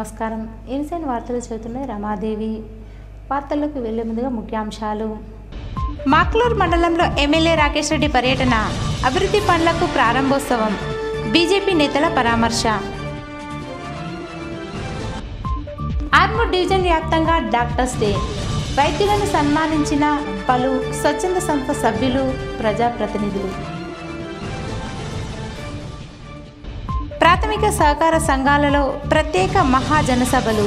నమస్కారం. ఇన్సైన్ వార్తలు చదువుతున్న రమాదేవి. వార్తల్లోకి వెళ్లే ముందుగా ముఖ్యాంశాలు. మాక్లూర్ మండలంలో ఎమ్మెల్యే రాకేష్ రెడ్డి పర్యటన, అభివృద్ధి పనులకు ప్రారంభోత్సవం, బీజేపీ నేతల పరామర్శ. ఆర్మూర్ డివిజన్ వ్యాప్తంగా డాక్టర్స్ డే, వైద్యులను సన్మానించిన పలు స్వచ్ఛంద సంస్థ సభ్యులు, ప్రజాప్రతినిధులు. ప్రాథమిక సహకార సంఘాలలో ప్రత్యేక మహాజనసభలు,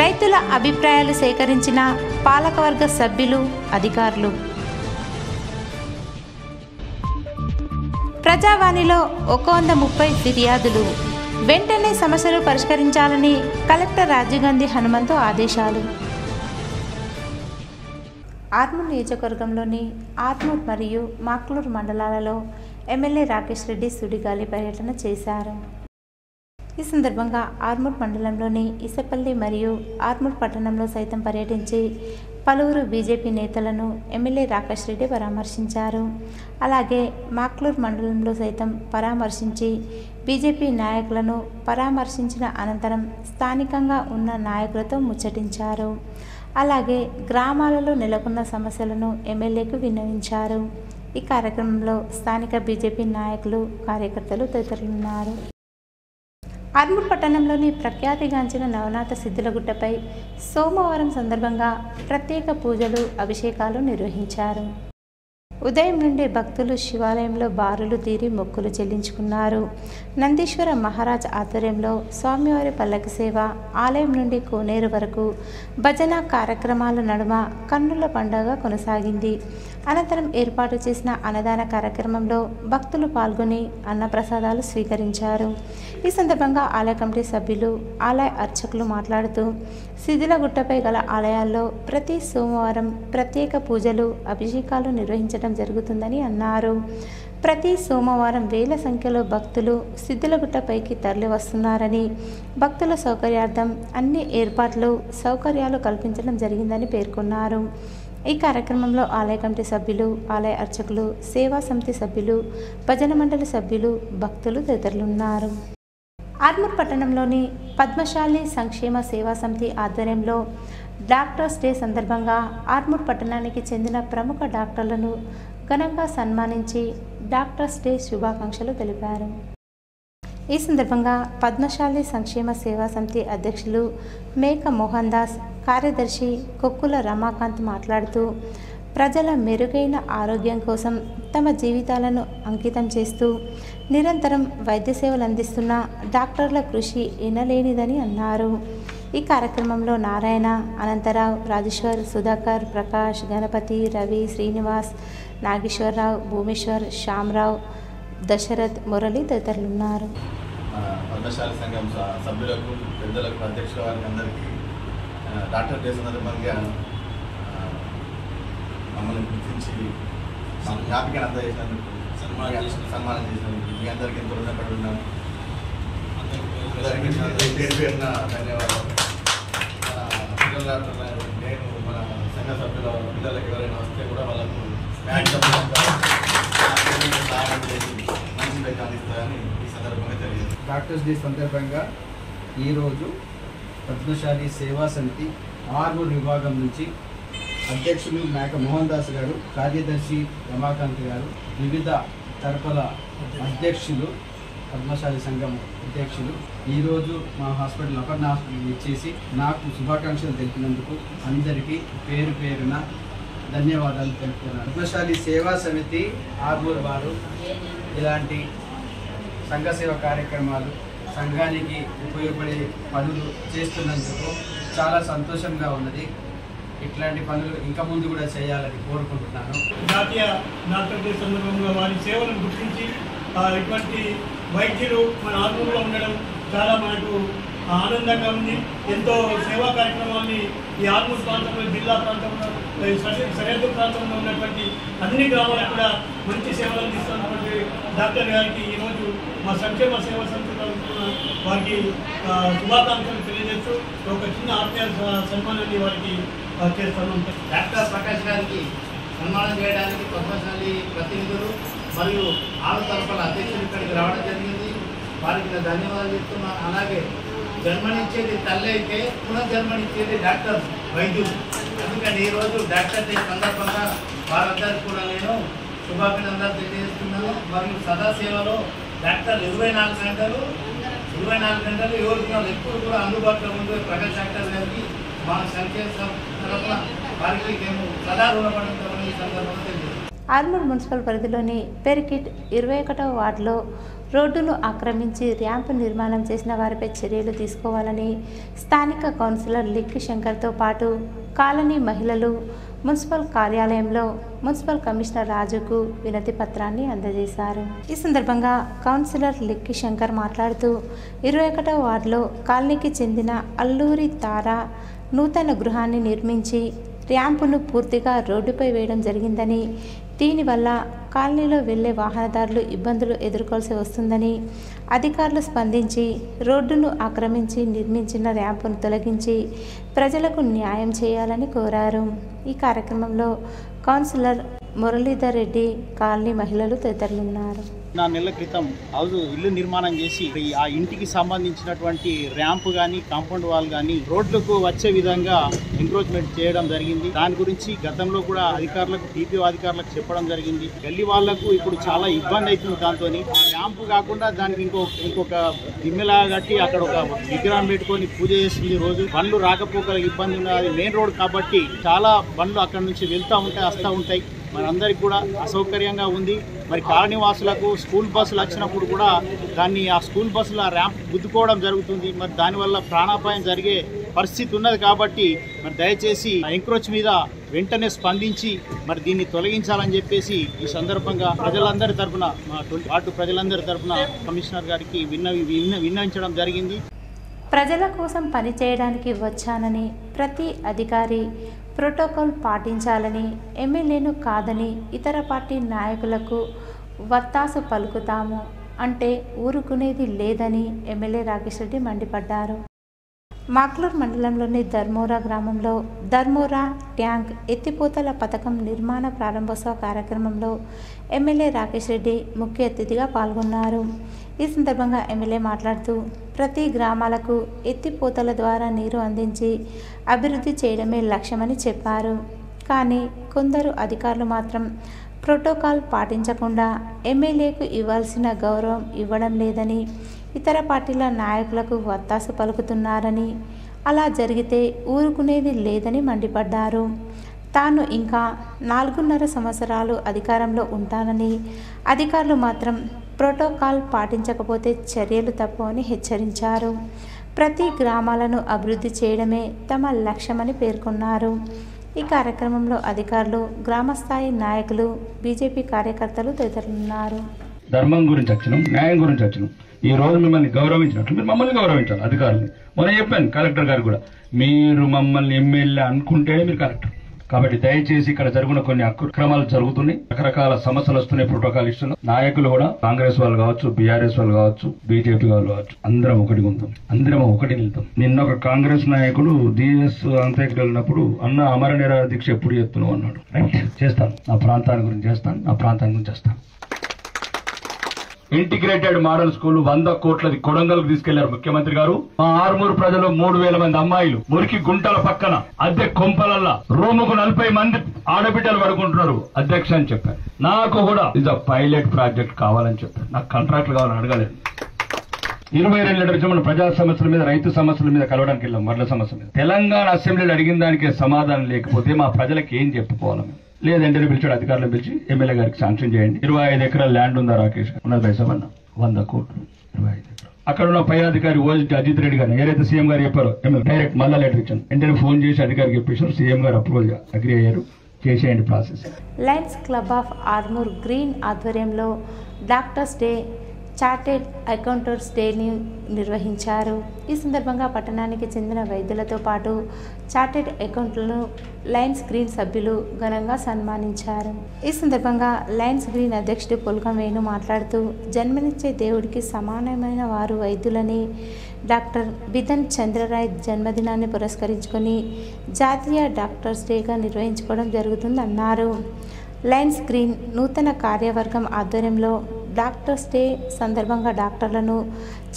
రైతుల అభిప్రాయాలు సేకరించిన పాలకవర్గ సభ్యులు, అధికారులు. ప్రజావాణిలో 130 ఫిర్యాదులు, వెంటనే సమస్యలు పరిష్కరించాలని కలెక్టర్ రాజీవ్ గాంధీ హనుమంతు ఆదేశాలు. ఆర్మూర్ నియోజకవర్గంలోని ఆర్మూర్ మరియు మాక్లూర్ మండలాలలో ఎమ్మెల్యే రాకేష్ రెడ్డి సుడిగాలి పర్యటన చేశారు. ఈ సందర్భంగా ఆర్మూర్ మండలంలోని ఇసపల్లి మరియు ఆర్మూర్ పట్టణంలో సైతం పర్యటించి పలువురు బీజేపీ నేతలను ఎమ్మెల్యే రాకేష్ రెడ్డి పరామర్శించారు. అలాగే మాక్లూర్ మండలంలో సైతం పరామర్శించి బీజేపీ నాయకులను పరామర్శించిన అనంతరం స్థానికంగా ఉన్న నాయకులతో ముచ్చటించారు. అలాగే గ్రామాలలో నెలకొన్న సమస్యలను ఎమ్మెల్యేకు విన్నవించారు. ఈ కార్యక్రమంలో స్థానిక బీజేపీ నాయకులు, కార్యకర్తలు తదితరులున్నారు. ఆర్మూర్ పట్టణంలోని ప్రఖ్యాతిగాంచిన నవనాథ సిద్ధులగుట్టపై సోమవారం సందర్భంగా ప్రత్యేక పూజలు, అభిషేకాలు నిర్వహించారు. ఉదయం నుండి భక్తులు శివాలయంలో బారులు తీరి మొక్కులు చెల్లించుకున్నారు. నందీశ్వర మహారాజ్ ఆధ్వర్యంలో స్వామివారి పల్లకి సేవ, ఆలయం నుండి కోనేరు వరకు భజన కార్యక్రమాల నడుమ కన్నుల పండుగ కొనసాగింది. అనంతరం ఏర్పాటు చేసిన అన్నదాన కార్యక్రమంలో భక్తులు పాల్గొని అన్నప్రసాదాలు స్వీకరించారు. ఈ సందర్భంగా ఆలయ కమిటీ సభ్యులు, ఆలయ అర్చకులు మాట్లాడుతూ శిథిలగుట్టపై గల ఆలయాల్లో ప్రతి సోమవారం ప్రత్యేక పూజలు, అభిషేకాలు నిర్వహించడం జరుగుతుందని అన్నారు. ప్రతి సోమవారం వేల సంఖ్యలో భక్తులు శిథిలగుట్టపైకి తరలి వస్తున్నారని, భక్తుల సౌకర్యార్థం అన్ని ఏర్పాట్లు, సౌకర్యాలు కల్పించడం జరిగిందని పేర్కొన్నారు. ఈ కార్యక్రమంలో ఆలయ కమిటీ సభ్యులు, ఆలయ అర్చకులు, సేవా సమితి సభ్యులు, భజన మండలి సభ్యులు, భక్తులు తదితరులున్నారు. ఆర్మూర్ పట్టణంలోని పద్మశాలి సంక్షేమ సేవా సమితి ఆధ్వర్యంలో డాక్టర్స్ డే సందర్భంగా ఆర్మూర్ పట్టణానికి చెందిన ప్రముఖ డాక్టర్లను ఘనంగా సన్మానించి డాక్టర్స్ డే శుభాకాంక్షలు తెలిపారు. ఈ సందర్భంగా పద్మశాలి సంక్షేమ సేవా సమితి అధ్యక్షులు మేక మోహన్ దాస్, కార్యదర్శి కొక్కుల రమాకాంత్ మాట్లాడుతూ ప్రజల మెరుగైన ఆరోగ్యం కోసం తమ జీవితాలను అంకితం చేస్తూ నిరంతరం వైద్య సేవలు అందిస్తున్న డాక్టర్ల కృషి ఎనలేనిదని అన్నారు. ఈ కార్యక్రమంలో నారాయణ, అనంతరావు, రాజేశ్వర్, సుధాకర్, ప్రకాష్, గణపతి, రవి, శ్రీనివాస్, నాగేశ్వరరావు, భూమేశ్వర్, శ్యామరావు, దశరథ్, మురళి తదితరులున్నారు. పద్మశాలి సంఘం సభ్యులకు, పెద్దలకు, అధ్యక్షుల వారికి అందరికీ డాక్టర్ డే సందర్భంగా మమ్మల్ని గుర్తించి జ్ఞాపికను అందజేసినందుకు, సన్మానం చేసినందుకు మీ అందరికీ ఎంతో రుణపడి ఉన్నాను. అందరికీ పేరు పేరున ధన్యవాదాలు. నేను మన సంఘ సభ్యుల పిల్లలకు ఎవరైనా వస్తే కూడా వాళ్ళకు మంచి బైక్ అందిస్తారని ఈ సందర్భంగా తెలియదు. డాక్టర్స్ డే సందర్భంగా ఈరోజు పద్మశాలి సేవా సమితి ఆర్మూర్ విభాగం నుంచి అధ్యక్షులు మేక మోహన్ దాస్ గారు, కార్యదర్శి రమాకాంత్ గారు, వివిధ తరఫల అధ్యక్షులు, పద్మశాలి సంఘం అధ్యక్షులు ఈరోజు మా హాస్పిటల్ అపర్ణ హాస్పిటల్ ఇచ్చేసి నాకు శుభాకాంక్షలు తెలిపినందుకు అందరికీ పేరు పేరున ధన్యవాదాలు తెలుపుతున్నాను. పద్మశాలి సేవా సమితి ఆర్మూర్ వారు ఇలాంటి సంఘ సేవ కార్యక్రమాలు, సంఘానికి ఉపయోగపడే పనులు చేస్తున్నందుకు చాలా సంతోషంగా ఉన్నది. ఇట్లాంటి పనులు ఇంకా ముందు కూడా చేయాలని కోరుకుంటున్నాను. జాతీయ డాక్టర్ డే సందర్భంగా వారి సేవలను గుర్తించి ఇటువంటి వైద్యులు మన ఆర్మూర్లో ఉండడం చాలా మనకు ఆనందంగా ఉంది. ఎంతో సేవా కార్యక్రమాన్ని ఈ ఆర్మూర్ ప్రాంతంలో, జిల్లా ప్రాంతంలో, సరిహద్దు ప్రాంతంలో ఉన్నటువంటి అన్ని గ్రామాలకు కూడా మంచి సేవలు అందిస్తున్నటువంటి డాక్టర్ గారికి ఈరోజు మా సంక్షేమ సేవా సమితి తరఫున వారికి శుభాకాంక్షలు తెలియజేస్తూ ఒక చిన్న ఆత్మీయ సన్మానాన్ని వారికి చేస్తున్నాం. డాక్టర్ ప్రకాష్ గారికి సన్మానం చేయడానికి పద్మశాలి ప్రతినిధులు మరియు ఆరు తరఫుల అధ్యక్షులు ఇక్కడికి రావడం జరిగింది. వారికి ధన్యవాదాలు చెప్తున్నాను. అలాగే జన్మనిచ్చేది తల్లి అయితే పునర్జన్మనిచ్చేది డాక్టర్ వైద్యులు. అందుకని ఈరోజు డాక్టర్ డే సందర్భంగా వారందరికీ కూడా నేను శుభాభినందనలు తెలియజేస్తున్నాను. మరియు సదాసేవలో డాక్టర్ 24 గంటలు ఎవరికి ఎప్పుడు కూడా అందుబాటులో ఉండే ప్రకాష్ డాక్టర్ గారికి మా సంఖ్య తరఫున వారికి మేము సదా రుణపడుతామని ఈ సందర్భంగా తెలియజేస్తాం. ఆర్మూర్ మున్సిపల్ పరిధిలోని పెరికిట్ 21వ వార్డులో రోడ్డును ఆక్రమించి ర్యాంపు నిర్మాణం చేసిన వారిపై చర్యలు తీసుకోవాలని స్థానిక కౌన్సిలర్ లిక్కి శంకర్తో పాటు కాలనీ మహిళలు మున్సిపల్ కార్యాలయంలో మున్సిపల్ కమిషనర్ రాజుకు వినతి పత్రాన్ని అందజేశారు. ఈ సందర్భంగా కౌన్సిలర్ లిక్కి శంకర్ మాట్లాడుతూ 21వ వార్డులో కాలనీకి చెందిన అల్లూరి తార నూతన గృహాన్ని నిర్మించి ర్యాంపును పూర్తిగా రోడ్డుపై వేయడం జరిగిందని, దీనివల్ల కాలనీలో వెళ్లే వాహనదారులు ఇబ్బందులు ఎదుర్కోవాల్సి వస్తుందని అధికారులు స్పందించి రోడ్డును ఆక్రమించి నిర్మించిన ర్యాంపును తొలగించి ప్రజలకు న్యాయం చేయాలని కోరారు. ఈ కార్యక్రమంలో కౌన్సిలర్ మురళీధర్ రెడ్డి, కాలనీ మహిళలు తదితరులున్నారు. 4 నెలల క్రితం ఇల్లు నిర్మాణం చేసి ఆ ఇంటికి సంబంధించినటువంటి ర్యాంప్ కానీ కాంపౌండ్ వాల్ కానీ రోడ్లకు వచ్చే విధంగా ఎంక్రోచ్మెంట్ చేయడం జరిగింది. దాని గురించి గతంలో కూడా అధికారులకు టీపీఓ అధికారులకు చెప్పడం జరిగింది. గల్లీ వాళ్లకు ఇప్పుడు చాలా ఇబ్బంది అవుతుంది. దాంతో ర్యాంప్ కాకుండా దానికి ఇంకొక దిమ్మెలా కట్టి అక్కడ ఒక విగ్రహం పెట్టుకొని పూజ చేస్తుంది. రోజు బండ్లు రాకపోకల ఇబ్బంది ఉన్నది. మెయిన్ రోడ్ కాబట్టి చాలా బండ్లు అక్కడ నుంచి వెళ్తూ ఉంటాయి, వస్తూ ఉంటాయి. మరి అందరికి కూడా అసౌకర్యంగా ఉంది. మరి కాలనీ వాసులకు స్కూల్ బస్సులు వచ్చినప్పుడు కూడా ఆ స్కూల్ బస్సుల ర్యాంప్ గుద్దుకోవడం జరుగుతుంది. మరి దానివల్ల ప్రాణాపాయం జరిగే పరిస్థితి ఉన్నది. కాబట్టి మరి దయచేసి ఎంక్రోచ్ మీద వెంటనే స్పందించి మరి దీన్ని తొలగించాలని చెప్పేసి ఈ సందర్భంగా ప్రజలందరి తరఫున మా వార్డు ప్రజలందరి తరఫున కమిషనర్ గారికి విన్నవించడం జరిగింది. ప్రజల కోసం పనిచేయడానికి వచ్చానని ప్రతి అధికారి ప్రోటోకాల్ పాటించాలని, ఎమ్మెల్యేను కాదని ఇతర పార్టీ నాయకులకు వత్తాసు పలుకుతాము అంటే ఊరుకునేది లేదని ఎమ్మెల్యే రాకేష్ రెడ్డి మండిపడ్డారు. మాక్లూర్ మండలంలోని ధర్మోరా గ్రామంలో ధర్మోరా ట్యాంక్ ఎత్తిపోతల పథకం నిర్మాణ ప్రారంభోత్సవ కార్యక్రమంలో ఎమ్మెల్యే రాకేష్ రెడ్డి ముఖ్య అతిథిగా పాల్గొన్నారు. ఈ సందర్భంగా ఎమ్మెల్యే మాట్లాడుతూ ప్రతి గ్రామాలకు ఎత్తిపోతల ద్వారా నీరు అందించి అభివృద్ధి చేయడమే లక్ష్యమని చెప్పారు. కానీ కొందరు అధికారులు మాత్రం ప్రోటోకాల్ పాటించకుండా ఎమ్మెల్యేకు ఇవ్వాల్సిన గౌరవం ఇవ్వడం లేదని, ఇతర పార్టీల నాయకులకు వత్తాసు పలుకుతున్నారని, అలా జరిగితే ఊరుకునేది లేదని మండిపడ్డారు. తాను ఇంకా 4.5 సంవత్సరాలు అధికారంలో ఉంటానని, అధికారులు మాత్రం ప్రోటోకాల్ పాటించకపోతే చర్యలు తప్పవని హెచ్చరించారు. ప్రతి గ్రామాలను అభివృద్ధి చేయడమే తమ లక్ష్యమని పేర్కొన్నారు. ఈ కార్యక్రమంలో అధికారులు, గ్రామస్థాయి నాయకులు, బీజేపీ కార్యకర్తలు తదితరులున్నారు. ధర్మం గురించి వచ్చినాం, న్యాయం గురించి వచ్చినాం. ఈ రోజు మిమ్మల్ని గౌరవించినట్లు మీరు మమ్మల్ని గౌరవించాలి. అధికారులని మొన్న చెప్పాను కలెక్టర్ గారు కూడా, మీరు మమ్మల్ని ఎమ్మెల్యే అనుకుంటేనే మీరు కలెక్టర్. కాబట్టి దయచేసి ఇక్కడ జరుగుతున్న కొన్ని అక్రమాలు జరుగుతున్నాయి, రకరకాల సమస్యలు వస్తున్నాయి. ప్రోటోకాల్ ఇష్యూలో నాయకులు కూడా కాంగ్రెస్ వాళ్ళు కావచ్చు, బీఆర్ఎస్ వాళ్ళు కావచ్చు, బీజేపీ వాళ్ళు కావచ్చు, అందరం ఒకటి ఉంటాం, అందరం ఒకటి నిలుతాం. నిన్న ఒక కాంగ్రెస్ నాయకుడు డిఎస్ అంత్యకి వెళ్ళినప్పుడు అన్న అమర నిరాహార దీక్ష ఎప్పుడు చేస్తున్నావు అన్నాడు. రైట్, చేస్తాను, నా ప్రాంతాన్ని గురించి చేస్తాను, నా ప్రాంతాన్ని గురించి చేస్తాను. ఇంటిగ్రేటెడ్ మోడల్ స్కూల్ 100 కోట్లది కొడంగల్కి తీసుకెళ్లారు ముఖ్యమంత్రి గారు. మా ఆర్మూరు ప్రజలు 3000 మంది అమ్మాయిలు మురికి గుంటల పక్కన అద్దె కొంపలల్లా రూముకు 40 మంది ఆడబిడ్డలు పడుకుంటున్నారు అధ్యక్ష అని చెప్పారు. నాకు కూడా ఇది పైలట్ ప్రాజెక్ట్ కావాలని చెప్పారు. నాకు కాంట్రాక్ట్లు కావాలని అడగలేదు. 22 లీటర్ మన ప్రజా సమస్యల మీద, రైతు సమస్యల మీద కలవడానికి వెళ్ళాం. వడ్ల సమస్య మీద తెలంగాణ అసెంబ్లీలో అడిగిన దానికే సమాధానం లేకపోతే మా ప్రజలకు ఏం చెప్పుకోవాలి? లేదంటే పిలిచాడు అధికారులను పిలిచి ఎమ్మెల్యే గారికి శాంక్షన్ చేయండి. 25 ఎకరాల ల్యాండ్ ఉందా రాకేష్? ఉన్నది పైసమన్నా 100 కోట్లు 25 ఎకరాలు. అక్కడ ఉన్న పై అధికారి ఓజిటి అజిత్ రెడ్డి గారు ఏదైతే సీఎం గారు చెప్పారో ఎమ్మెల్యే డైరెక్ట్ మళ్ళా లెటర్ ఇచ్చాను. వెంటనే ఫోన్ చేసి అధికారికి చెప్పేసారు. సీఎం గారు అప్రూవల్ అగ్రీ అయ్యారు. చేసేయండి process. Lions club of Armoor green ఆధ్వర్యంలో డాక్టర్స్ డే, చార్టెడ్ అకౌంటర్స్ డేని నిర్వహించారు. ఈ సందర్భంగా పట్టణానికి చెందిన వైద్యులతో పాటు చార్టెడ్ అకౌంట్లను లయన్స్ గ్రీన్ సభ్యులు ఘనంగా సన్మానించారు. ఈ సందర్భంగా లయన్స్ గ్రీన్ అధ్యక్షుడు పుల్కం వేణు మాట్లాడుతూ జన్మనిచ్చే దేవుడికి సమానమైన వారు వైద్యులని, డాక్టర్ బిధన్ చంద్రరాయ్ జన్మదినాన్ని పురస్కరించుకొని జాతీయ డాక్టర్స్ డేగా నిర్వహించుకోవడం జరుగుతుందన్నారు. లయన్స్ గ్రీన్ నూతన కార్యవర్గం ఆధ్వర్యంలో డాక్టర్స్ డే సందర్భంగా డాక్టర్లను,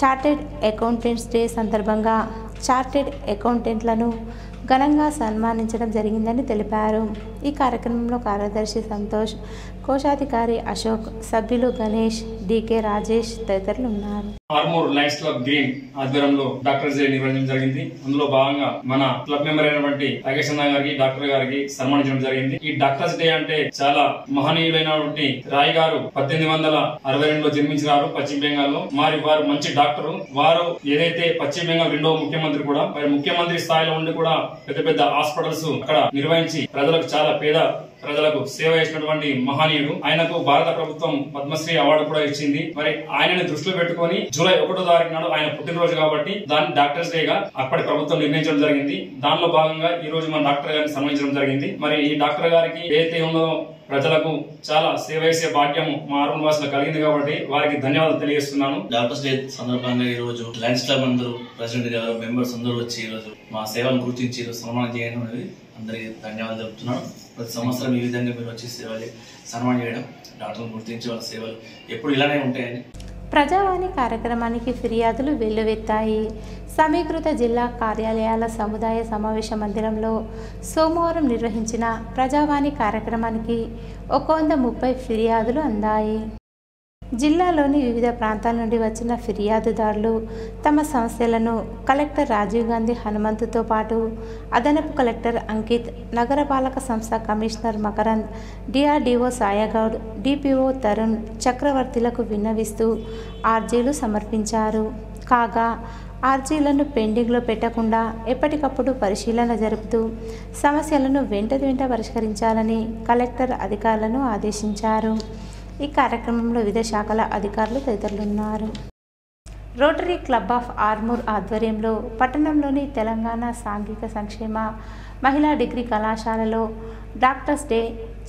చార్టెడ్ అకౌంటెంట్స్ డే సందర్భంగా చార్టెడ్ అకౌంటెంట్లను ఘనంగా సన్మానించడం జరిగిందని తెలిపారు. ఈ కార్యక్రమంలో కార్యదర్శి సంతోష్, కోశాధికారి అశోక్, సభ్యులు గణేష్, డికే రాజేష్ తదితరులు ఉన్నారు. ఆర్మూర్ లయన్స్ క్లబ్ గ్రీన్ ఆధ్వర్యంలో డాక్టర్స్ డే నిర్వహించడం జరిగింది. అందులో భాగంగా మన క్లబ్ మెంబర్ అయినటువంటి రాకేష్ అన్న గారికి, డాక్టర్ గారికి సన్మానించడం జరిగింది. ఈ డాక్టర్స్ డే అంటే చాలా మహనీయులైనటువంటి రాయ్ గారు 1862లో జన్మించినారు పశ్చిమ బెంగాల్లో. వారు మంచి డాక్టరు. వారు ఏదైతే పశ్చిమ బెంగాల్ 2వ ముఖ్యమంత్రి కూడా, మరి ముఖ్యమంత్రి స్థాయిలో ఉండి కూడా పెద్ద పెద్ద హాస్పిటల్స్ అక్కడ నిర్వహించి ప్రజలకు, చాలా పేద ప్రజలకు సేవ చేసినటువంటి మహనీయుడు. ఆయనకు భారత ప్రభుత్వం పద్మశ్రీ అవార్డు కూడా ఇచ్చింది. మరి ఆయనని దృష్టిలో పెట్టుకుని జూలై 1వ తారీఖు నాడు ఆయన పుట్టినరోజు కాబట్టి దాన్ని డాక్టర్స్ డే గా అప్పటి ప్రభుత్వం నిర్ణయించడం జరిగింది. దానిలో భాగంగా ఈ రోజు మన డాక్టర్ గారిని సన్మానించడం జరిగింది. మరి ఈ డాక్టర్ గారికి ఏదైతే ఉన్నదో ప్రజలకు చాలా సేవ చేసే భాగ్యం మా ఆర్మూర్ వాసులకు కలిగింది కాబట్టి వారికి ధన్యవాదాలు తెలియజేస్తున్నాను. డాక్టర్స్ డే సందర్భంగా ఈ రోజు లయన్స్ క్లబ్ అందరూ, ప్రెసిడెంట్ గారు, మెంబర్స్ అందరూ వచ్చి ఈ రోజు మా సేవలను గుర్తించి సన్మానం చేయడం అనేది అందరికీ ధన్యవాదాలు చెప్తున్నాను. ప్రతి సంవత్సరం ఈ విధంగా మీరు వచ్చి సేవలు సన్మానం చేయడం, డాక్టర్లను గుర్తించి వాళ్ళ సేవలు ఎప్పుడు ఇలానే ఉంటాయని. ప్రజావాణి కార్యక్రమానికి ఫిర్యాదులు వెల్లువెత్తాయి. సమీకృత జిల్లా కార్యాలయాల సముదాయ సమావేశ మందిరంలో సోమవారం నిర్వహించిన ప్రజావాణి కార్యక్రమానికి 130 ఫిర్యాదులు అందాయి. జిల్లాలోని వివిధ ప్రాంతాల నుండి వచ్చిన ఫిర్యాదుదారులు తమ సమస్యలను కలెక్టర్ రాజీవ్ గాంధీ హనుమంతుతో పాటు అదనపు కలెక్టర్ అంకిత్, నగరపాలక సంస్థ commissioner Makarand, DRDO Saigoud, DPO Tarun చక్రవర్తిలకు విన్నవిస్తూ ఆర్జీలు సమర్పించారు. కాగా ఆర్జీలను పెండింగ్లో పెట్టకుండా ఎప్పటికప్పుడు పరిశీలన జరుపుతూ సమస్యలను వెంట పరిష్కరించాలని కలెక్టర్ అధికారులను ఆదేశించారు. ఈ కార్యక్రమంలో వివిధ శాఖల అధికారులు తదితరులున్నారు. రోటరీ క్లబ్ ఆఫ్ ఆర్మూర్ ఆధ్వర్యంలో పట్టణంలోని తెలంగాణ సాంఘిక సంక్షేమ మహిళా డిగ్రీ కళాశాలలో డాక్టర్స్ డే,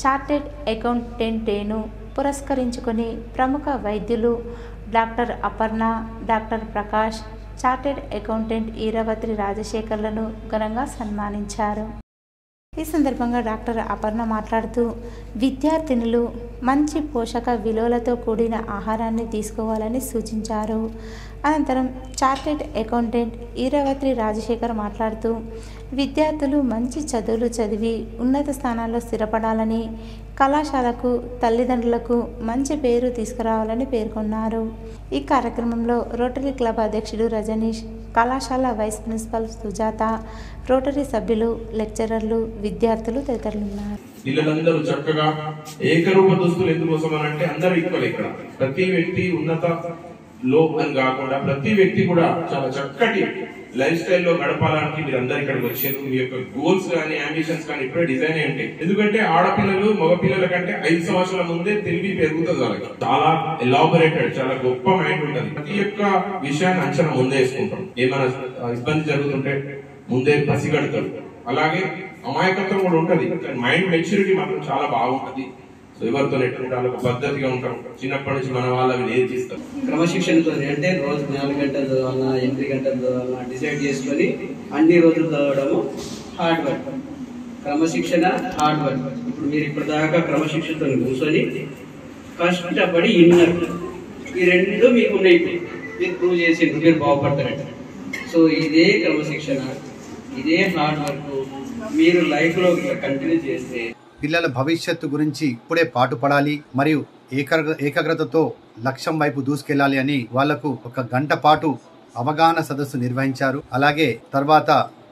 చార్టెడ్ అకౌంటెంట్ డేను పురస్కరించుకొని ప్రముఖ వైద్యులు doctor Aparna, doctor Prakash, chartered accountant Eeravatri రాజశేఖర్లను ఘనంగా సన్మానించారు. ఈ సందర్భంగా డాక్టర్ అపర్ణ మాట్లాడుతూ విద్యార్థినులు మంచి పోషక విలువలతో కూడిన ఆహారాన్ని తీసుకోవాలని సూచించారు. అనంతరం చార్టెడ్ అకౌంటెంట్ ఈరవత్రి రాజశేఖర్ మాట్లాడుతూ విద్యార్థులు మంచి చదువులు చదివి ఉన్నత స్థానాల్లో స్థిరపడాలని, కళాశాలకు, తల్లిదండ్రులకు మంచి పేరు తీసుకురావాలని పేర్కొన్నారు. ఈ కార్యక్రమంలో రోటరీ క్లబ్ అధ్యక్షుడు రజనీష్, కళాశాల వైస్ ప్రిన్సిపల్ సుజాత, రోటరీ సభ్యులు, లెక్చరర్లు, విద్యార్థులు తదితరులున్నారు. పిల్లలందరూ చక్కగా ఏకరూప దుస్తులు ఎందుకోసం అంటే అందరూ ఈక్వల్. ఇక్కడ ప్రతి వ్యక్తి ఉన్నత లో అని కాకుండా ప్రతి వ్యక్తి కూడా చాలా చక్కటి లైఫ్ స్టైల్లో గడపాలని మీరు అందరు ఇక్కడికి వచ్చారు. మీ యొక్క గోల్స్ కానీ అంబిషన్స్ కానీ ఇప్పుడే డిజైన్ అయ్యి ఉంటాయి. ఎందుకంటే ఆడపిల్లలు మగపిల్లల కంటే 5 సంవత్సరాల ముందే తెలివి పెరుగుతుంది. వాళ్ళకి చాలా ఎలాబొరేటెడ్, చాలా గొప్ప మైండ్ ఉంటుంది. ప్రతి ఒక్క విషయాన్ని అంచనా ముందే వేసుకుంటాం. ఏమైనా ఇబ్బంది జరుగుతుంటే ముందే పసిగడతారు. అలాగే అమాయకత్వం కూడా ఉంటది, మైండ్ మెచ్యూరిటీ మాత్రం చాలా బాగుంటది. సో ఎవరితో ఎట్లుంటారు, ఒక పద్ధతిగా ఉంటాం. చిన్నప్పటి నుంచి మన వాళ్ళవి నేర్పిస్తాం. క్రమశిక్షణతో అంటే రోజు 4 గంటలు చదవాలన్నా 8 గంటలు చదవాలన్నా డిసైడ్ చేసుకొని అన్ని రోజులు చదవడము హార్డ్ వర్క్. క్రమశిక్షణ, హార్డ్ వర్క్. ఇప్పుడు మీరు ఇప్పటిదాకా క్రమశిక్షణతో కూర్చొని కష్టపడి ఇన్నర్, ఈ రెండు మీకు ఉన్నాయి. మీరు ప్రూవ్ చేసి మీరు బాగుపడతారంట. సో ఇదే క్రమశిక్షణ, ఇదే హార్డ్ వర్క్ మీరు లైఫ్లో కంటిన్యూ చేస్తే పిల్లల భవిష్యత్తు గురించి ఇప్పుడే పాటుపడాలి మరియు ఏకాగ్రతతో లక్ష్యం వైపు దూసుకెళ్లాలి అని వాళ్లకు 1 గంట పాటు అవగాహన సదస్సు నిర్వహించారు. అలాగే తర్వాత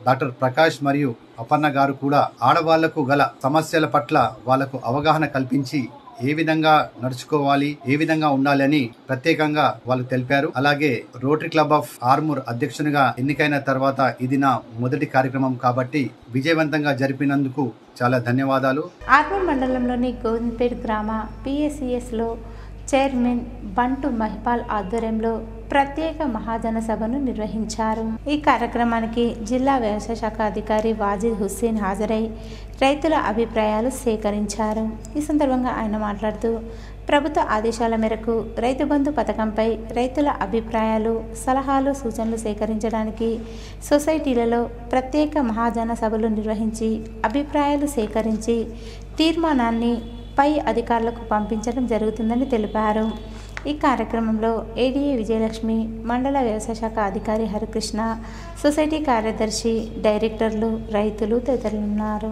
డాక్టర్ ప్రకాష్ మరియు అపర్ణ గారు కూడా ఆడవాళ్లకు గల సమస్యల పట్ల వాళ్లకు అవగాహన కల్పించి ఏ విధంగా నడుచుకోవాలి, ఏ విధంగా ఉండాలి అని ప్రత్యేకంగా వాళ్ళు తెలిపారు. అలాగే రోటరీ క్లబ్ ఆఫ్ ఆర్మూర్ అధ్యక్షునిగా ఎన్నికైన తర్వాత ఇది నా మొదటి కార్యక్రమం కాబట్టి విజయవంతంగా జరిపినందుకు చాలా ధన్యవాదాలు. ఆర్మూర్ మండలంలోని గోవింద్పేట్ గ్రామ PSCSలో చైర్మన్ బంటు మహిపాల్ ఆధ్వర్యంలో ప్రత్యేక మహాజన సభను నిర్వహించారు. ఈ కార్యక్రమానికి జిల్లా వ్యవసాయ శాఖ అధికారి వాజిద్ హుస్సేన్ హాజరై రైతుల అభిప్రాయాలు సేకరించారు. ఈ సందర్భంగా ఆయన మాట్లాడుతూ ప్రభుత్వ ఆదేశాల మేరకు రైతు బంధు పథకంపై రైతుల అభిప్రాయాలు, సలహాలు, సూచనలు సేకరించడానికి సొసైటీలలో ప్రత్యేక మహాజన సభలు నిర్వహించి అభిప్రాయాలు సేకరించి తీర్మానాన్ని పై అధికారులకు పంపించడం జరుగుతుందని తెలిపారు. ఈ కార్యక్రమంలో ఏడీఏ విజయలక్ష్మి, మండల వ్యవసాయ శాఖ అధికారి హరికృష్ణ, సొసైటీ కార్యదర్శి, డైరెక్టర్లు, రైతులు తదితరులున్నారు.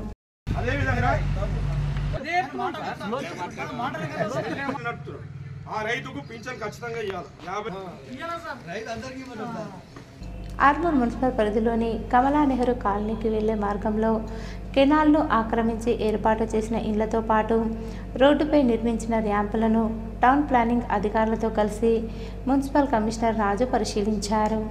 ఆర్మూర్ మున్సిపల్ పరిధిలోని కమలా నెహ్రూ కాలనీకి వెళ్లే మార్గంలో కెనాల్ను ఆక్రమించి ఏర్పాటు చేసిన ఇళ్లతో పాటు రోడ్డుపై నిర్మించిన ర్యాంపులను టౌన్ ప్లానింగ్ అధికారులతో కలిసి మున్సిపల్ కమిషనర్ రాజు పరిశీలించారు.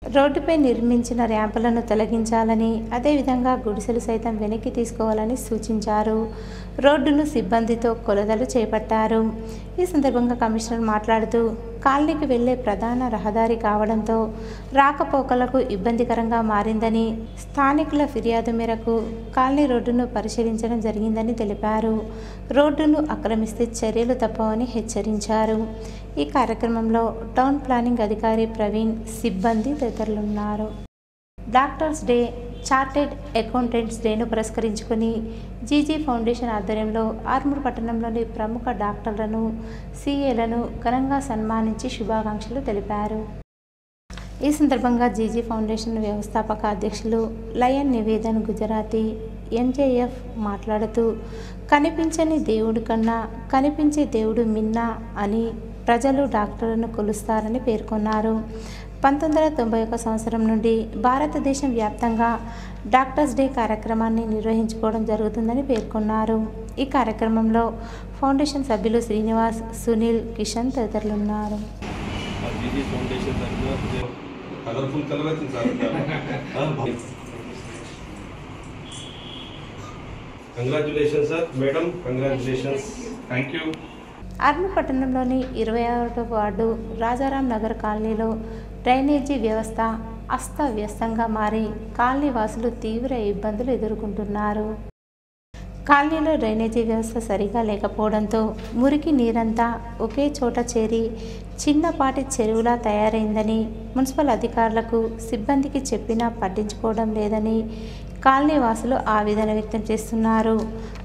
రోడ్డుపై నిర్మించిన ర్యాంపులను తొలగించాలని, అదేవిధంగా గుడిసెలు సైతం వెనక్కి తీసుకోవాలని సూచించారు. రోడ్డును సిబ్బందితో కొలతలు చేపట్టారు. ఈ సందర్భంగా కమిషనర్ మాట్లాడుతూ, కాలనీకి వెళ్లే ప్రధాన రహదారి కావడంతో రాకపోకలకు ఇబ్బందికరంగా మారిందని, స్థానికుల ఫిర్యాదు మేరకు కాలనీ రోడ్డును పరిశీలించడం జరిగిందని తెలిపారు. రోడ్డును ఆక్రమిస్తే చర్యలు తప్పవని హెచ్చరించారు. ఈ కార్యక్రమంలో టౌన్ ప్లానింగ్ అధికారి ప్రవీణ్, సిబ్బంది తదితరులున్నారు. డాక్టర్స్ డే, చార్టెడ్ అకౌంటెంట్స్ డేను పురస్కరించుకుని జీజీ ఫౌండేషన్ ఆధ్వర్యంలో ఆర్మూర్ పట్టణంలోని ప్రముఖ డాక్టర్లను, సీఏలను ఘనంగా సన్మానించి శుభాకాంక్షలు తెలిపారు. ఈ సందర్భంగా జీజీ ఫౌండేషన్ వ్యవస్థాపక అధ్యక్షులు లయన్ నివేదన్ గుజరాతీ, ఎంజేఎఫ్ మాట్లాడుతూ, కనిపించని దేవుడి కన్నా కనిపించే దేవుడు మిన్నా అని ప్రజలు డాక్టర్లను కొలుస్తారని పేర్కొన్నారు. 1991 సంవత్సరం నుండి భారతదేశం వ్యాప్తంగా డాక్టర్స్ డే కార్యక్రమాన్ని నిర్వహించుకోవడం జరుగుతుందని పేర్కొన్నారు. ఈ కార్యక్రమంలో ఫౌండేషన్ సభ్యులు శ్రీనివాస్, సునీల్, కిషన్ తదితరులున్నారు. Congratulations sir, madam, congratulations, thank you. Armoor పట్టణంలోని 26వ వార్డు రాజారాం నగర్ కాలనీలో డ్రైనేజీ వ్యవస్థ అస్తవ్యస్తంగా మారి కాలనీ వాసులు తీవ్ర ఇబ్బందులు ఎదుర్కొంటున్నారు. కాలనీలో డ్రైనేజీ వ్యవస్థ సరిగా లేకపోవడంతో మురికి నీరంతా ఒకే చోట చేరి చిన్నపాటి చెరువులా తయారైందని, మున్సిపల్ అధికారులకు, సిబ్బందికి చెప్పినా పట్టించుకోవడం లేదని కాలనీ వాసులు ఆవేదన వ్యక్తం చేస్తున్నారు.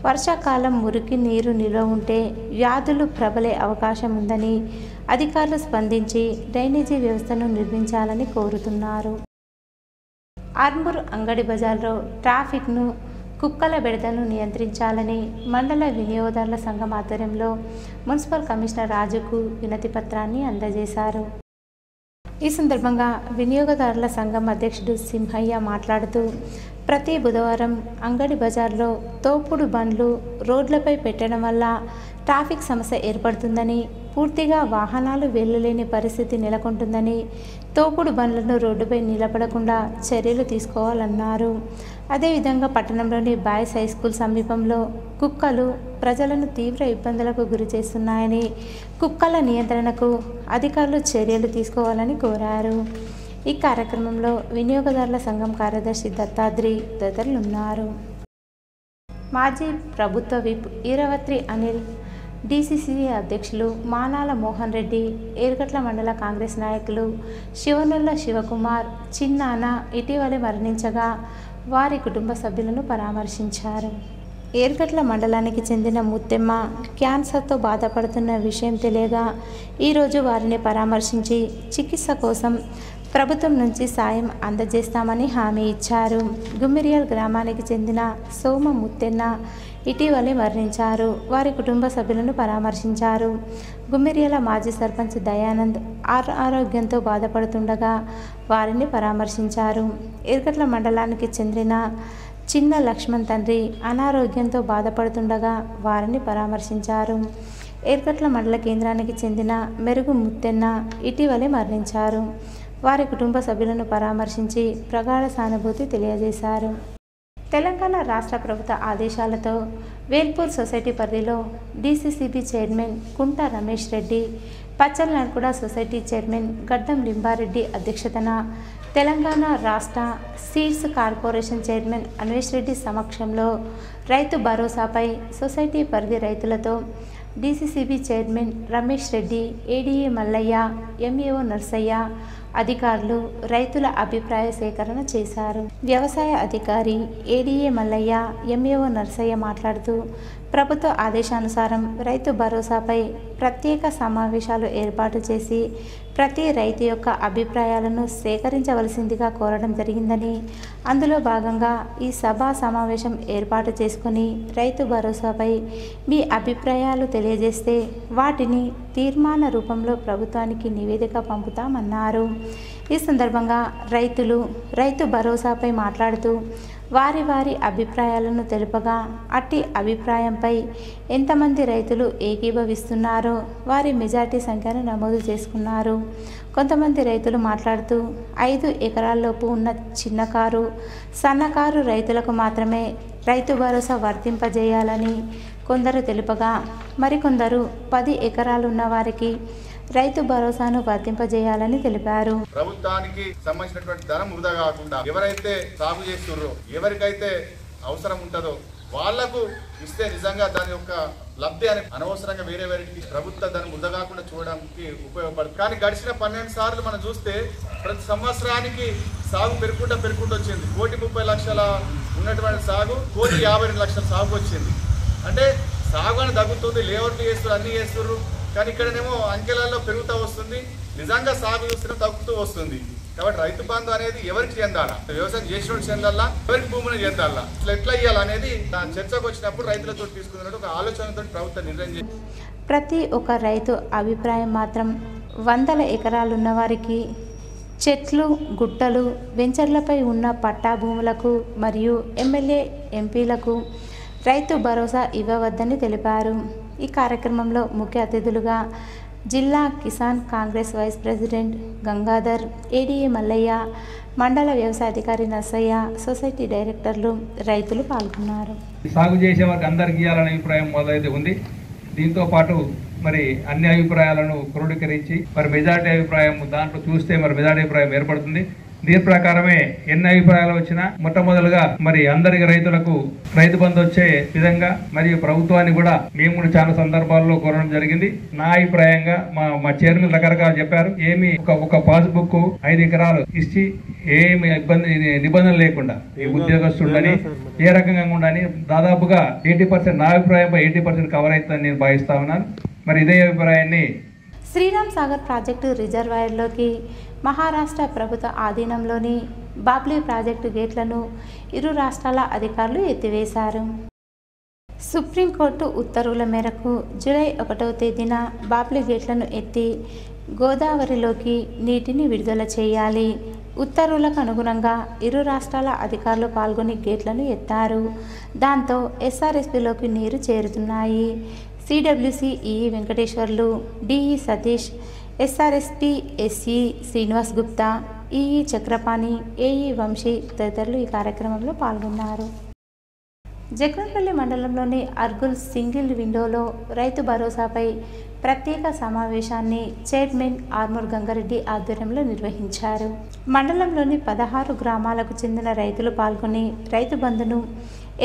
వర్షాకాలం మురికి నీరు నిల్వ ఉంటే వ్యాధులు ప్రబలే అవకాశం ఉందని అధికారులు స్పందించి డ్రైనేజీ వ్యవస్థను నిర్మించాలని కోరుతున్నారు. ఆర్మూర్ అంగడి బజార్లో ట్రాఫిక్ను, కుక్కల బెడదను నియంత్రించాలని మండల వినియోగదారుల సంఘం ఆధ్వర్యంలో మున్సిపల్ కమిషనర్ రాజుకు వినతి పత్రాన్ని అందజేశారు. ఈ సందర్భంగా వినియోగదారుల సంఘం అధ్యక్షుడు సింహయ్య మాట్లాడుతూ, ప్రతి బుధవారం అంగడి బజార్లో తోపుడు బండ్లు రోడ్లపై పెట్టడం వల్ల ట్రాఫిక్ సమస్య ఏర్పడుతుందని, పూర్తిగా వాహనాలు వెళ్ళలేని పరిస్థితి నెలకొంటుందని, తోపుడు బండ్లను రోడ్డుపై నిలబడకుండా చర్యలు తీసుకోవాలన్నారు. అదేవిధంగా పట్టణంలోని బాయ్స్ హై స్కూల్ సమీపంలో కుక్కలు ప్రజలను తీవ్ర ఇబ్బందులకు గురి చేస్తున్నాయని, కుక్కల నియంత్రణకు అధికారులు చర్యలు తీసుకోవాలని కోరారు. ఈ కార్యక్రమంలో వినియోగదారుల సంఘం కార్యదర్శి దత్తాద్రి తదితరులున్నారు. మాజీ ప్రభుత్వ విప్ ఈరవత్రి అనిల్, డీసీసీ అధ్యక్షులు మానాల మోహన్ రెడ్డి, ఏర్గట్ల మండల కాంగ్రెస్ నాయకులు శివనుల్ల శివకుమార్, చిన్నాన ఇటీవలే మరణించగా వారి కుటుంబ సభ్యులను పరామర్శించారు. ఏర్గట్ల మండలానికి చెందిన ముత్తెమ్మ క్యాన్సర్తో బాధపడుతున్న విషయం తెలియగా ఈరోజు వారిని పరామర్శించి చికిత్స కోసం ప్రభుత్వం నుంచి సాయం అందజేస్తామని హామీ ఇచ్చారు. గుమ్మిరియల్ గ్రామానికి చెందిన సోమ ముత్తెన్న ఇటీవలే మరణించారు. వారి కుటుంబ సభ్యులను పరామర్శించారు. గుమ్మిరియల మాజీ సర్పంచ్ దయానంద్ ఆరోగ్యంతో బాధపడుతుండగా వారిని పరామర్శించారు. ఏర్గట్ల మండలానికి చెందిన చిన్న లక్ష్మణ్ తండ్రి అనారోగ్యంతో బాధపడుతుండగా వారిని పరామర్శించారు. ఏర్గట్ల మండల కేంద్రానికి చెందిన మెరుగు ముత్తెన్న ఇటీవలే మరణించారు. వారి కుటుంబ సభ్యులను పరామర్శించి ప్రగాఢ సానుభూతి తెలియజేశారు. తెలంగాణ రాష్ట్ర ప్రభుత్వ ఆదేశాలతో వేల్పూర్ సొసైటీ పరిధిలో DCCB chairman Kunta Ramesh Reddy, Pachalanarkuda society chairman Gaddam Limbareddy అధ్యక్షతన తెలంగాణ రాష్ట్ర seeds corporation chairman Anvesh Reddy సమక్షంలో రైతు భరోసాపై సొసైటీ పరిధి రైతులతో DCCB chairman Ramesh Reddy, ADA Mallaiah, MEO Narsaiah, అధికారులు రైతుల అభిప్రాయ సేకరణ చేశారు. వ్యవసాయ అధికారి ఏడీఏ మల్లయ్య, ఎంఏఓ నర్సయ్య మాట్లాడుతూ ప్రభుత్వ ఆదేశానుసారం రైతు భరోసాపై ప్రత్యేక సమావేశాలు ఏర్పాటు చేసి ప్రతి రైతు యొక్క అభిప్రాయాలను సేకరించవలసిందిగా కోరడం జరిగిందని, అందులో భాగంగా ఈ సభా సమావేశం ఏర్పాటు చేసుకుని రైతు భరోసాపై మీ అభిప్రాయాలు తెలియజేస్తే వాటిని తీర్మాన రూపంలో ప్రభుత్వానికి నివేదిక పంపుతామన్నారు. ఈ సందర్భంగా రైతులు రైతు భరోసాపై మాట్లాడుతూ వారి వారి అభిప్రాయాలను తెలుపగా అట్టి అభిప్రాయంపై ఎంతమంది రైతులు ఏకీభవిస్తున్నారో వారి మెజార్టీ సంఖ్యను నమోదు చేసుకున్నారు. కొంతమంది రైతులు మాట్లాడుతూ 5 ఎకరాల్లోపు ఉన్న చిన్నకారు, సన్నకారు రైతులకు మాత్రమే రైతు భరోసా వర్తింపజేయాలని కొందరు తెలుపగా, మరికొందరు 10 ఎకరాలున్న వారికి రైతు భరోసాను వర్తింపజేయాలని తెలిపారు. ప్రభుత్వానికి సంబంధించినటువంటి ధనం వృధా కాకుండా ఎవరైతే సాగు చేస్తున్నారో, ఎవరికైతే అవసరం ఉంటుందో వాళ్లకు ఇస్తే నిజంగా దాని యొక్క లబ్ధి అని అనవసరంగా వేరే వేరేకి ప్రభుత్వ ధనం వృధా కాకుండా చూడడానికి ఉపయోగపడుతుంది. కానీ గడిచిన 12 సార్లు మనం చూస్తే ప్రతి సంవత్సరానికి సాగు పెరుగుకుంటూ వచ్చింది. 1,30,00,000 ఉన్నటువంటి సాగు 1,52,00,000 సాగు వచ్చింది. అంటే సాగు అని తగ్గుతుంది, లేఅవుట్లు చేస్తారు, అన్ని చేస్తున్నారు. కానీ ఇక్కడనేమో అంకెలలో పెరుగుతూ వస్తుంది, నిజంగా సాగు చూస్తే తగ్గుతూ వస్తుంది. కాబట్టి రైతు బంధు అనేది ఎవరికి చెందాలా, వ్యవసాయం చేసిన చెందాలా, ఎవరికి భూమిని చెందాలా, ఇట్లా ఎట్లా ఇవ్వాలనేది చర్చకు వచ్చినప్పుడు రైతులతో తీసుకున్నట్టు ఒక ఆలోచనతో ప్రభుత్వం నిర్ణయం చేసింది. ప్రతి ఒక్క రైతు అభిప్రాయం మాత్రం 100 ఎకరాలున్న వారికి చెట్లు, గుట్టలు, వెంచర్లపై ఉన్న పట్టా భూములకు మరియు ఎమ్మెల్యే, ఎంపీలకు రైతు భరోసా ఇవ్వవద్దని తెలిపారు. ఈ కార్యక్రమంలో ముఖ్య అతిథులుగా జిల్లా Kisan Congress vice president Gangadhar, ADA Mallaiah, మండల వ్యవసాయ అధికారి నర్సయ్య, సొసైటీ డైరెక్టర్లు, రైతులు పాల్గొన్నారు. సాగు చేసే వారికి అందరికీ ఇవ్వాలనే అభిప్రాయం మొదలైతే ఉంది. దీంతో పాటు మరి అన్ని అభిప్రాయాలను క్రోడీకరించి మరి మెజారిటీ అభిప్రాయం దాంట్లో చూస్తే మరి మెజారిటీ అభిప్రాయం ఏర్పడుతుంది. దీని ప్రకారమే ఎన్ని అభిప్రాయాలు వచ్చినా మొట్టమొదలుగా మరి అందరికి రైతులకు రైతు బంధు వచ్చే విధంగా మరియు ప్రభుత్వాన్ని కూడా మేము కూడా చాలా సందర్భాల్లో కోరడం జరిగింది. నా అభిప్రాయంగా మా చైర్మన్ రకరకాలు చెప్పారు. ఏమి ఒక పాస్బుక్ 5 ఎకరాలు ఇచ్చి ఏమి నిబంధన లేకుండా ఈ ఉద్యోగస్తుడని ఏ రకంగా ఉండని దాదాపుగా 80% నా అభిప్రాయంపై 80% కవర్ అవుతుందని నేను భావిస్తా ఉన్నాను. మరి ఇదే అభిప్రాయాన్ని శ్రీరామ్ సాగర్ ప్రాజెక్టు రిజర్వాయర్లోకి మహారాష్ట్ర ప్రభుత్వ ఆధీనంలోని బాబ్లీ ప్రాజెక్టు గేట్లను ఇరు రాష్ట్రాల అధికారులు ఎత్తివేశారు. సుప్రీంకోర్టు ఉత్తర్వుల మేరకు జూలై 1వ తేదీన బాబ్లీ గేట్లను ఎత్తి గోదావరిలోకి నీటిని విడుదల చేయాలి. ఉత్తర్వులకు అనుగుణంగా ఇరు రాష్ట్రాల అధికారులు పాల్గొని గేట్లను ఎత్తారు. దాంతో ఎస్ఆర్ఎస్పీలోకి నీరు చేరుతున్నాయి. CWC EE Venkateswarlu, DE Satish, SRSP SE Srinivas Gupta, EE Chakrapani, AE Vamshi తదితరులు ఈ కార్యక్రమంలో పాల్గొన్నారు. జగన్పల్లి మండలంలోని అర్గుల్ సింగిల్ విండోలో రైతు భరోసాపై ప్రత్యేక సమావేశాన్ని చైర్మన్ ఆర్మూర్ గంగారెడ్డి ఆధ్వర్యంలో నిర్వహించారు. మండలంలోని 16 గ్రామాలకు చెందిన రైతులు పాల్గొని రైతు బంధును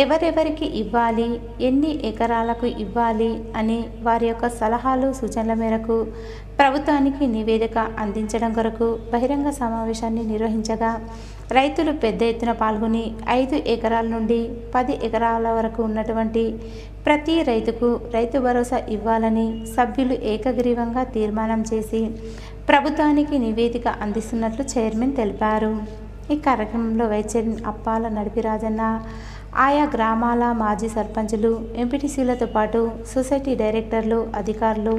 ఎవరెవరికి ఇవ్వాలి, ఎన్ని ఎకరాలకు ఇవ్వాలి అని వారి యొక్క సలహాలు, సూచనల మేరకు ప్రభుత్వానికి నివేదిక అందించడం కొరకు బహిరంగ సమావేశాన్ని నిర్వహించగా రైతులు పెద్ద ఎత్తున పాల్గొని 5 ఎకరాల నుండి 10 ఎకరాల వరకు ఉన్నటువంటి ప్రతి రైతుకు రైతు భరోసా ఇవ్వాలని సభ్యులు ఏకగ్రీవంగా తీర్మానం చేసి ప్రభుత్వానికి నివేదిక అందిస్తున్నట్లు చైర్మన్ తెలిపారు. ఈ కార్యక్రమంలో వైస్ చైర్మన్ అప్పాల నడిపిరాజన్న, ఆయా గ్రామాల మాజీ సర్పంచులు, ఎంపీటీసీలతో పాటు సొసైటీ డైరెక్టర్లు, అధికారులు,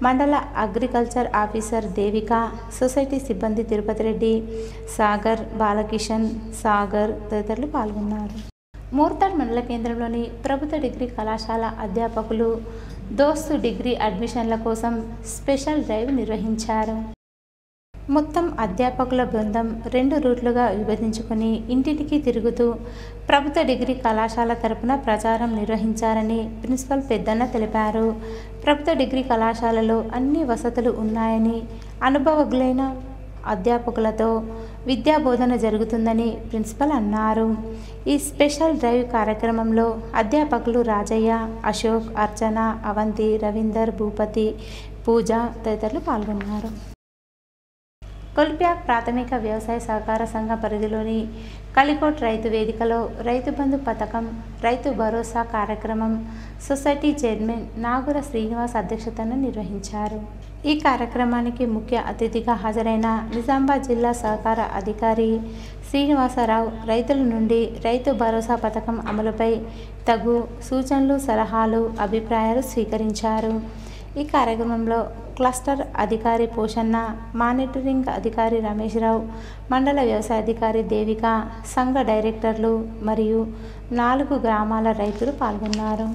మండల అగ్రికల్చర్ ఆఫీసర్ దేవిక, సొసైటీ సిబ్బంది తిరుపతి రెడ్డి, సాగర్, బాలకిషన్, సాగర్ తదితరులు పాల్గొన్నారు. మూర్తాడ్ మండల కేంద్రంలోని ప్రభుత్వ డిగ్రీ కళాశాల అధ్యాపకులు దోస్తు డిగ్రీ అడ్మిషన్ల కోసం స్పెషల్ డ్రైవ్ నిర్వహించారు. మొత్తం అధ్యాపకుల బృందం 2 రూట్లుగా విభజించుకుని ఇంటింటికి తిరుగుతూ ప్రభుత్వ డిగ్రీ కళాశాల తరపున ప్రచారం నిర్వహించారని ప్రిన్సిపల్ పెద్దన్న తెలిపారు. ప్రభుత్వ డిగ్రీ కళాశాలలో అన్ని వసతులు ఉన్నాయని, అనుభవజ్ఞులైన అధ్యాపకులతో విద్యా బోధన జరుగుతుందని ప్రిన్సిపల్ అన్నారు. ఈ స్పెషల్ డ్రైవ్ కార్యక్రమంలో అధ్యాపకులు రాజయ్య, అశోక్, అర్చన, అవంతి, రవీందర్, భూపతి, పూజ తదితరులు పాల్గొన్నారు. కొల్ప్యాక్ ప్రాథమిక వ్యవసాయ సహకార సంఘం పరిధిలోని కలికోట్ రైతు వేదికలో రైతు బంధు పథకం, రైతు భరోసా కార్యక్రమం సొసైటీ చైర్మన్ నాగుర శ్రీనివాస్ అధ్యక్షతన నిర్వహించారు. ఈ కార్యక్రమానికి ముఖ్య అతిథిగా హాజరైన నిజామాబాద్ జిల్లా సహకార అధికారి శ్రీనివాసరావు రైతుల నుండి రైతు భరోసా పథకం అమలుపై తగు సూచనలు, సలహాలు, అభిప్రాయాలు స్వీకరించారు. ఈ కార్యక్రమంలో క్లస్టర్ అధికారి పోషన్న, మానిటరింగ్ అధికారి రమేష్ రావు, మండల వ్యవసాయ అధికారి దేవిక, సంఘ డైరెక్టర్లు మరియు 4 గ్రామాల రైతులు పాల్గొన్నారు.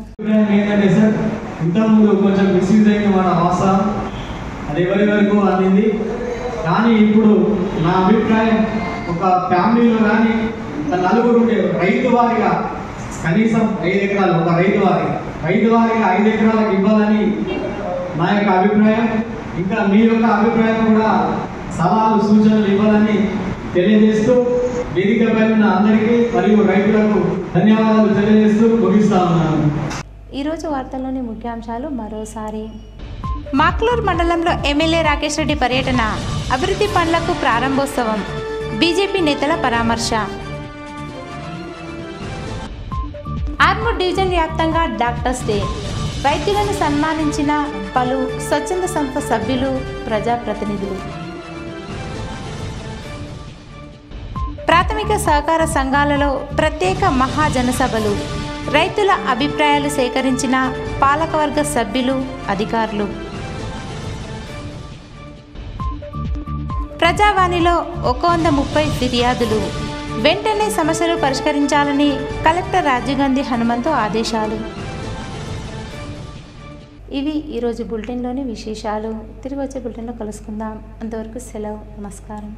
ఇంతకుముందు కొంచెం మిస్యూజ్ అయింది మన వాసా, అది ఎవరి వరకు అందింది. కానీ ఇప్పుడు నా అభిప్రాయం, ఒక ఫ్యామిలీలో కానీ 4 ఉంటే రైతు వారిగా కనీసం 5 ఎకరాలు, ఒక రైతు వారిగా 5 ఎకరాలకు ఇవ్వాలని నా యొక్క అభిప్రాయం. ఇంకా మీ యొక్క అభిప్రాయం కూడా సలహాలు, సూచనలు ఇవ్వాలని తెలియజేస్తూ వేదికపై ఉన్న అందరికీ మరియు రైతులకు ధన్యవాదాలు తెలియజేస్తూ ముగిస్తా ఉన్నాను. ఈరోజు వార్తల్లోని ముఖ్యాంశాలు మరోసారి. మాక్లూర్ మండలంలో ఎమ్మెల్యే రాకేష్ రెడ్డి పర్యటన, అభివృద్ధి పనులకు ప్రారంభోత్సవం, బీజేపీ నేతల పరామర్శ. ఆర్మూర్ డివిజన్ వ్యాప్తంగా డాక్టర్స్ డే, వైద్యులను సన్మానించిన పలు స్వచ్ఛంద సంస్థ సభ్యులు, ప్రజాప్రతినిధులు. ప్రాథమిక సహకార సంఘాలలో ప్రత్యేక మహాజనసభలు, రైతుల అభిప్రాయాలు సేకరించిన పాలకవర్గ సభ్యులు, అధికారులు. ప్రజావాణిలో 130 ఫిర్యాదులు, వెంటనే సమస్యలు పరిష్కరించాలని కలెక్టర్ రాజీవ్ గాంధీ హనుమంతు ఆదేశాలు. ఇవి ఈరోజు బులెటిన్లోని విశేషాలు. తిరిగి వచ్చే బులెటిన్లో కలుసుకుందాం. అంతవరకు సెలవు. నమస్కారం.